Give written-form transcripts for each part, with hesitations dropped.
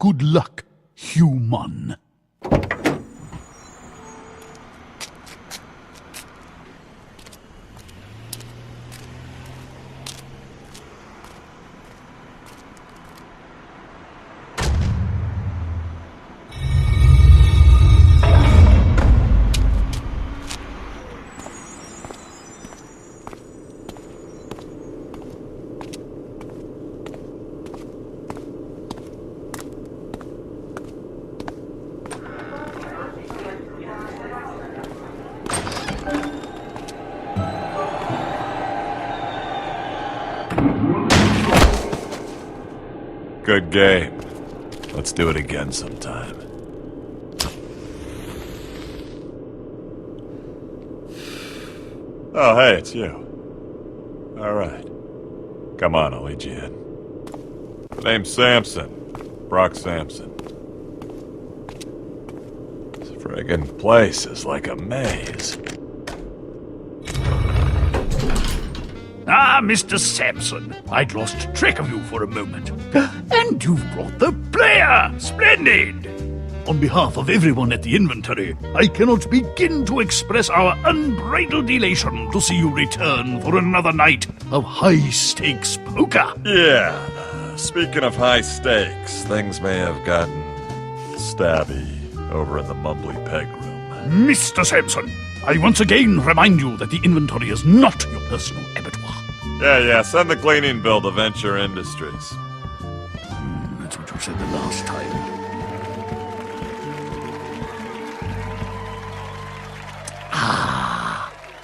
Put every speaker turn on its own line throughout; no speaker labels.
Good luck, human.
Good game. Let's do it again sometime. Oh, hey, it's you. All right. Come on, I'll lead you in. The name's Samson. Brock Samson. This friggin' place is like a maze.
Ah, Mr. Sampson, I'd lost track of you for a moment. And you've brought the player! Splendid! On behalf of everyone at the inventory, I cannot begin to express our unbridled elation to see you return for another night of high-stakes poker.
Yeah, speaking of high stakes, things may have gotten stabby over in the Mumbly Peg room.
Mr. Sampson, I once again remind you that the inventory is not your personal abattoir.
Yeah, send the cleaning bill to Venture Industries.
That's what you said the last time.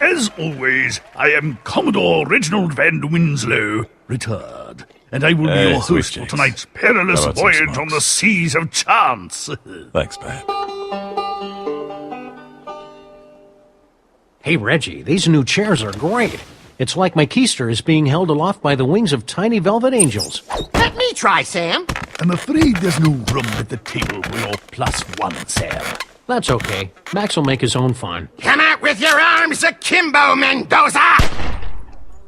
As always, I am Commodore Reginald Van Winslow, retired, and I will be your host for tonight's perilous voyage on the seas of chance.
Thanks, man.
Hey, Reggie, these new chairs are great. It's like my keister is being held aloft by the wings of tiny velvet angels.
Let me try, Sam.
I'm afraid there's no room at the table for your +1, Sam.
That's okay. Max will make his own fun.
Come out with your arms akimbo, Mendoza!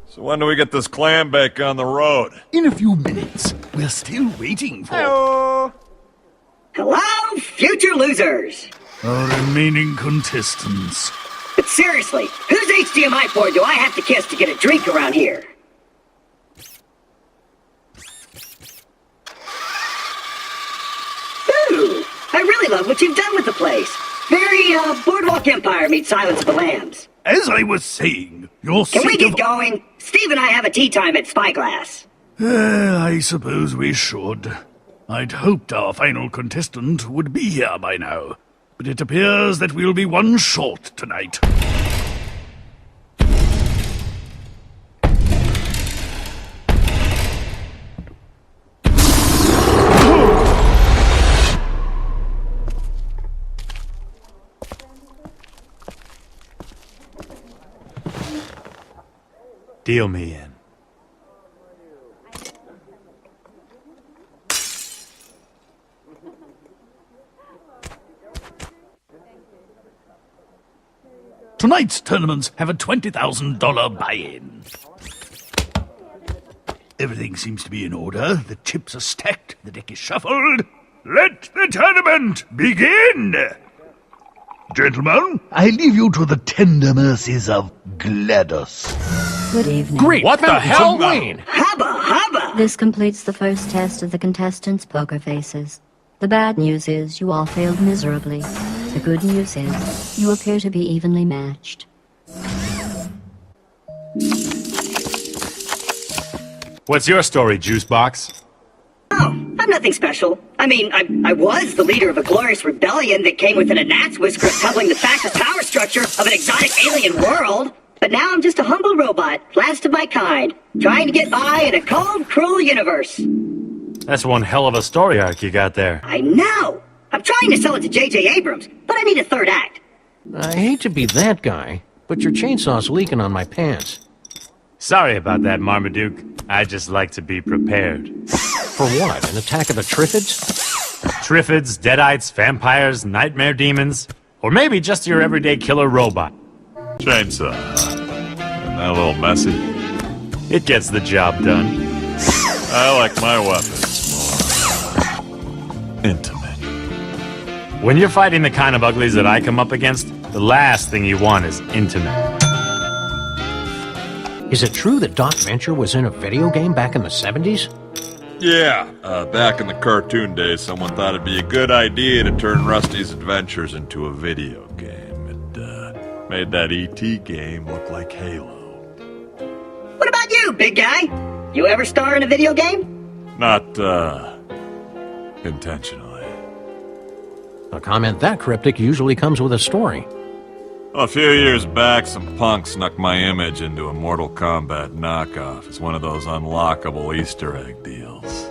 So when do we get this clam bake on the road?
In a few minutes. We're still waiting for...
Hello.
Hello, future losers!
our remaining contestants.
But seriously, whose HDMI port do I have to kiss to get a drink around here? Ooh, I really love what you've done with the place. Very, Boardwalk Empire meets Silence of the Lambs.
As I was saying, your
Can we get going? Steve and I have a tea time at Spyglass.
I suppose we should. I'd hoped our final contestant would be here by now, but it appears that we'll be one short tonight.
Deal me in.
Tonight's tournaments have a $20,000 buy-in. Everything seems to be in order. The chips are stacked, the deck is shuffled. Let the tournament begin! Gentlemen, I leave you to the tender mercies of GLaDOS.
Good evening.
Great! What the hell, Wayne?
Hubba, hubba!
This completes the first test of the contestants' poker faces. The bad news is you all failed miserably. The good news is you appear to be evenly matched.
What's your story, Juicebox?
Oh, I'm nothing special. I mean, I was the leader of a glorious rebellion that came within a gnat's whisker of tumbling the fascist power structure of an exotic alien world. But now I'm just a humble robot, last of my kind, trying to get by in a cold, cruel universe.
That's one hell of a story arc you got there.
I know! I'm trying to sell it to J.J. Abrams, but I need a third act.
I hate to be that guy, but your chainsaw's leaking on my pants.
Sorry about that, Marmaduke. I just like to be prepared.
For what? An attack of the Triffids?
Triffids, deadites, vampires, nightmare demons, or maybe just your everyday killer robot.
Chainsaw, huh? Isn't that a little messy?
It gets the job done.
I like my weapons more intimate.
When you're fighting the kind of uglies that I come up against, the last thing you want is intimate.
Is it true that Doc Venture was in a video game back in the 70s?
Yeah, back in the cartoon days, someone thought it'd be a good idea to turn Rusty's adventures into a video game. It made that E.T. game look like Halo.
What about you, big guy? You ever star in a video game?
Not, intentionally.
A comment that cryptic usually comes with a story.
Well, a few years back, some punk snuck my image into a Mortal Kombat knockoff. It's one of those unlockable Easter egg deals.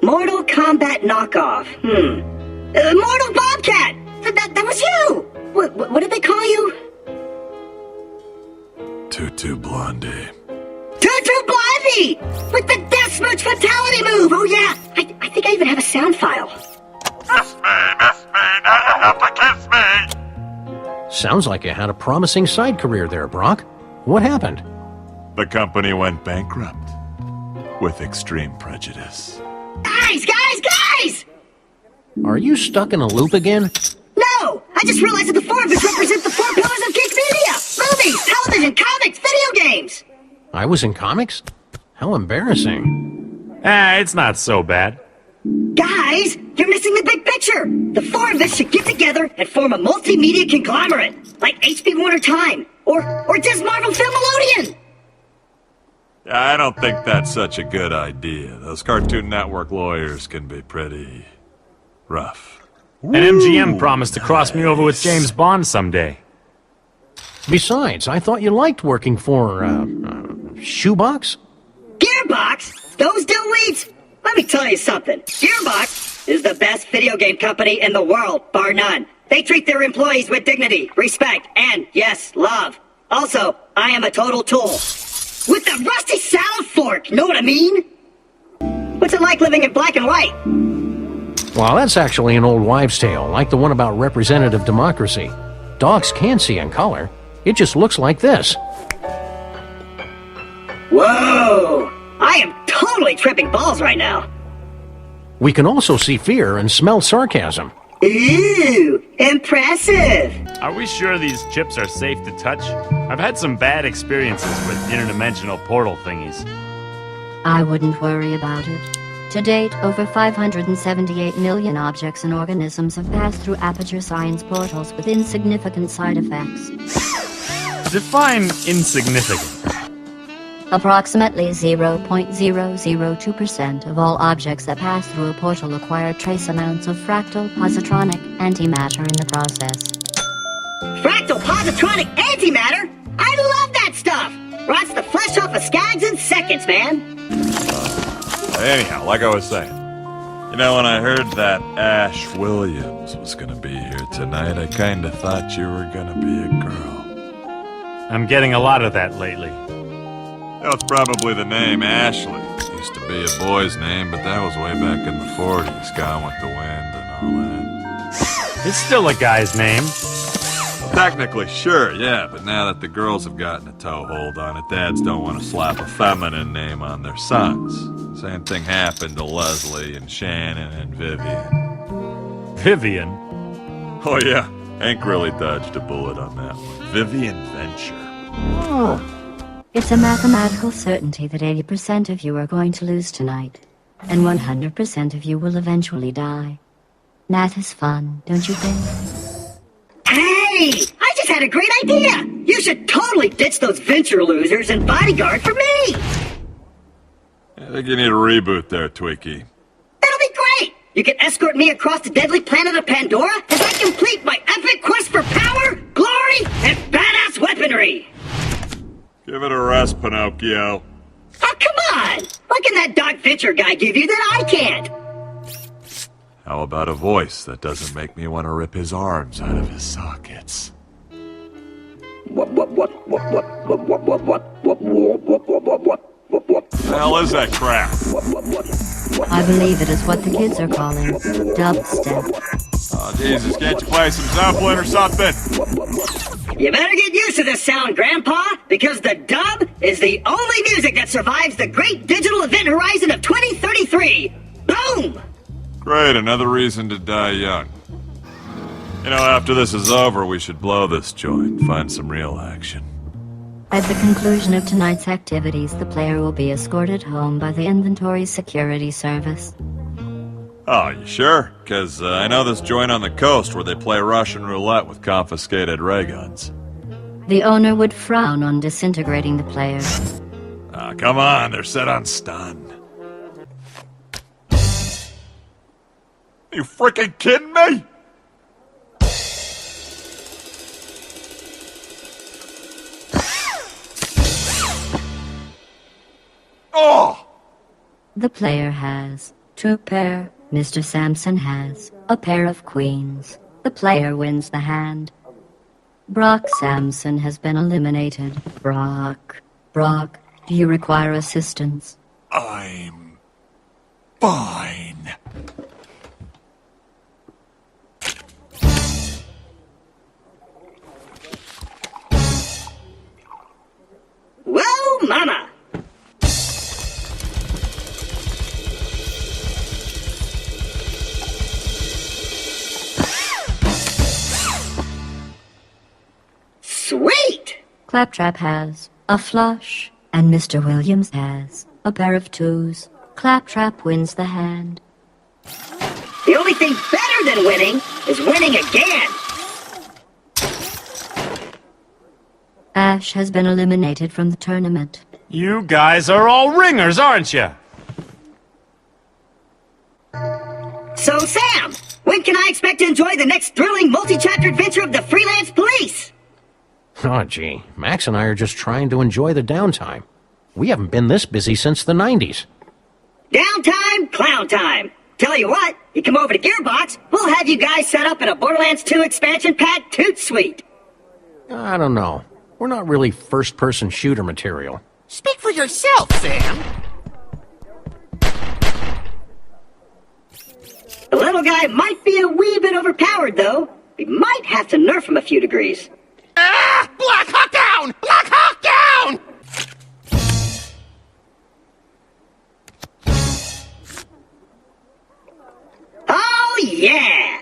Mortal Kombat knockoff. Mortal Bobcat! That was you! What did they call you?
Tutu Blondie.
Tutu Blondie! With the Death Smooch Fatality move! Oh yeah! I think I even have a sound file.
Miss me, now you have to kiss me!
Sounds like you had a promising side career there, Brock. What happened?
The company went bankrupt. With extreme prejudice.
Guys!
Are you stuck in a loop again?
No! I just realized that the four of us represent the four pillars of geek media! Movies, television, comics, video games!
I was in comics? How embarrassing.
It's not so bad.
Guys, you're missing the big picture! The four of us should get together and form a multimedia conglomerate, like HB Warner Time, or just Marvel Filmelodian!
I don't think that's such a good idea. Those Cartoon Network lawyers can be pretty rough.
And MGM promised to cross me over with James Bond someday.
Besides, I thought you liked working for, Shoebox?
Gearbox? Those dillweeds? Let me tell you something. Gearbox is the best video game company in the world, bar none. They treat their employees with dignity, respect, and, yes, love. Also, I am a total tool. With the rusty salad fork, know what I mean? What's it like living in black and white?
Well, that's actually an old wives' tale, like the one about representative democracy. Dogs can see in color. It just looks like this.
Whoa! I am totally tripping balls right now.
We can also see fear and smell sarcasm.
Ooh, impressive.
Are we sure these chips are safe to touch? I've had some bad experiences with interdimensional portal thingies.
I wouldn't worry about it. To date, over 578 million objects and organisms have passed through Aperture Science portals with insignificant side effects.
Define insignificant.
Approximately 0.002% of all objects that pass through a portal acquire trace amounts of fractal positronic antimatter in the process.
Fractal positronic antimatter? I love that stuff! Rots the flesh off of skags in seconds, man!
Anyhow, like I was saying, you know, when I heard that Ash Williams was gonna be here tonight, I kinda thought you were gonna be a girl.
I'm getting a lot of that lately.
That's probably the name, Ashley. Used to be a boy's name, but that was way back in the 40s, Gone with the Wind and all that.
It's still a guy's name.
Well, technically, sure, yeah, but now that the girls have gotten a toehold on it, dads don't want to slap a feminine name on their sons. Same thing happened to Leslie and Shannon and Vivian.
Vivian?
Oh yeah, Hank really dodged a bullet on that one. Vivian Venture.
Oh. It's a mathematical certainty that 80% of you are going to lose tonight, and 100% of you will eventually die. Math is fun, don't you think?
Hey! I just had a great idea! You should totally ditch those venture losers and bodyguard for me!
I think you need a reboot there, Twiki.
That'll be great! You can escort me across the deadly planet of Pandora as I complete my epic quest for power, glory, and badass weaponry!
Give it a rest, Pinocchio.
Oh, come on! What can that Doc Venture guy give you that I can't?
How about a voice that doesn't make me want to rip his arms out of his sockets?
What?
The hell is that crap?
I believe it is what the kids are calling dubstep.
Oh, Jesus, can't you play some Zeppelin or something?
You better get used to this sound, Grandpa, because the dub is the only music that survives the great digital event horizon of 2033. Boom!
Great, another reason to die young. You know, after this is over, we should blow this joint, find some real action.
At the conclusion of tonight's activities, the player will be escorted home by the inventory security service.
Oh, you sure? Because I know this joint on the coast where they play Russian roulette with confiscated ray guns.
The owner would frown on disintegrating the player.
Ah, come on, they're set on stun. Are you freaking kidding me? Oh!
The player has 2 pair. Mr. Sampson has a pair of queens. The player wins the hand. Brock Sampson has been eliminated. Brock, do you require assistance?
I'm fine.
Whoa, mama! Sweet!
Claptrap has a flush, and Mr. Williams has a pair of 2s. Claptrap wins the hand.
The only thing better than winning is winning again!
Ash has been eliminated from the tournament.
You guys are all ringers, aren't you?
So, Sam, when can I expect to enjoy the next thrilling multi-chapter adventure of the Freelance Police?
Oh, gee. Max and I are just trying to enjoy the downtime. We haven't been this busy since the 90s.
Downtime, clown time. Tell you what, you come over to Gearbox, we'll have you guys set up in a Borderlands 2 expansion pack toot suite.
I don't know. We're not really first-person shooter material.
Speak for yourself, Sam.
The little guy might be a wee bit overpowered, though. We might have to nerf him a few degrees.
Ah! Black Hawk down! Black Hawk down!
Oh, yeah!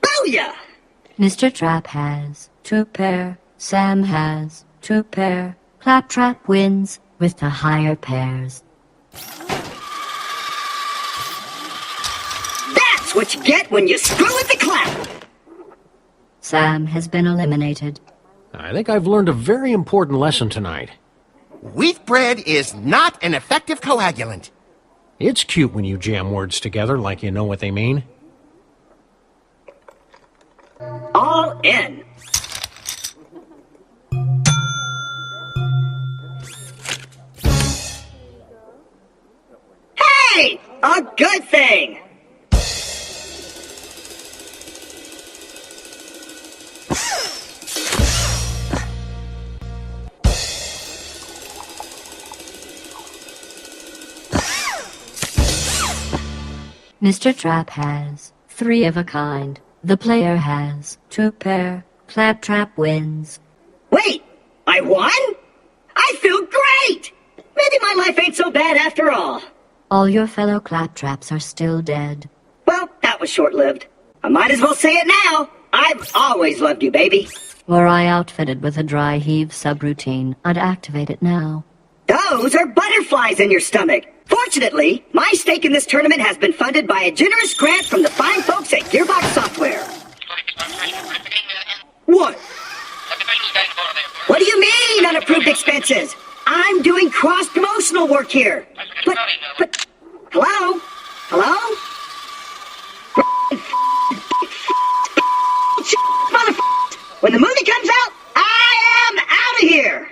Booyah!
Mr. Trap has 2 pair. Sam has 2 pair. Claptrap wins with the higher pairs.
That's what you get when you screw with the clap!
Sam has been eliminated.
I think I've learned a very important lesson tonight.
Wheat bread is not an effective coagulant.
It's cute when you jam words together like you know what they mean.
All in. Hey! A good thing!
Mr. Trap has 3 of a kind. The player has 2 pair. Claptrap wins.
Wait! I won? I feel great! Maybe my life ain't so bad after all.
All your fellow Claptraps are still dead.
Well, that was short-lived. I might as well say it now. I've always loved you, baby.
Were I outfitted with a dry heave subroutine, I'd activate it now.
Those are butterflies in your stomach. Fortunately, my stake in this tournament has been funded by a generous grant from the fine folks at Gearbox Software. What? What do you mean, unapproved expenses? I'm doing cross-promotional work here. But, hello? Hello? When the movie comes out, I of here!